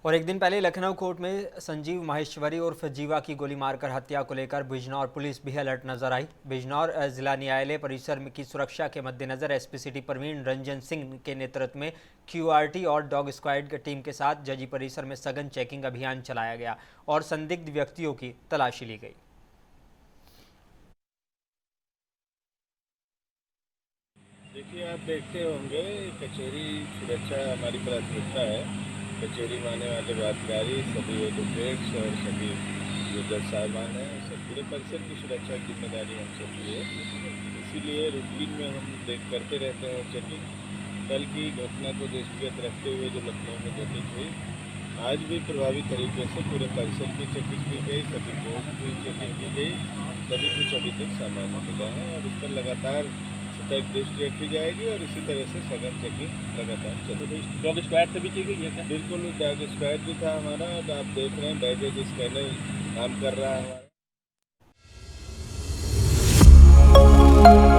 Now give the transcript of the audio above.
और एक दिन पहले लखनऊ कोर्ट में संजीव माहेश्वरी उर्फ जीवा की गोली मारकर हत्या को लेकर बिजनौर पुलिस भी अलर्ट नजर आई। बिजनौर जिला न्यायालय परिसर की सुरक्षा के मद्देनजर एसपी सिटी प्रवीण रंजन सिंह के नेतृत्व में क्यूआरटी और डॉग स्क्वाड की टीम के साथ जजी परिसर में सघन चेकिंग अभियान चलाया गया और संदिग्ध व्यक्तियों की तलाशी ली गई। देखिए, आप देखते होंगे कचहरी सुरक्षा हमारी प्राथमिकता है। कचहरी में आने वाले वादकारी, सभी एडवोकेट्स और सभी जो जज साहिबान हैं, सब पूरे परिसर की सुरक्षा की जिम्मेदारी हम सबकी है। इसीलिए रूटीन में हम करते रहते हैं चेकिंग। कल की घटना को दृष्टिगत रखते हुए जो लखनऊ में घटित हुई, आज भी प्रभावी तरीके से पूरे परिसर की चेकिंग की गई, सभी कोर्ट की चेकिंग की गई, सभी कुछ अभी तक सामान्य मिला है और इस पर लगातार सतर्क दृष्टि रखी जाएगी और इसी तरह से सघन चेकिंग लगातार चलेगी। डॉग स्क्वाड से भी की गई है क्या? बिल्कुल, डॉग स्क्वाड भी था हमारा। अब आप देख रहे हैं बैगेज स्कैनर काम कर रहा है हमारा।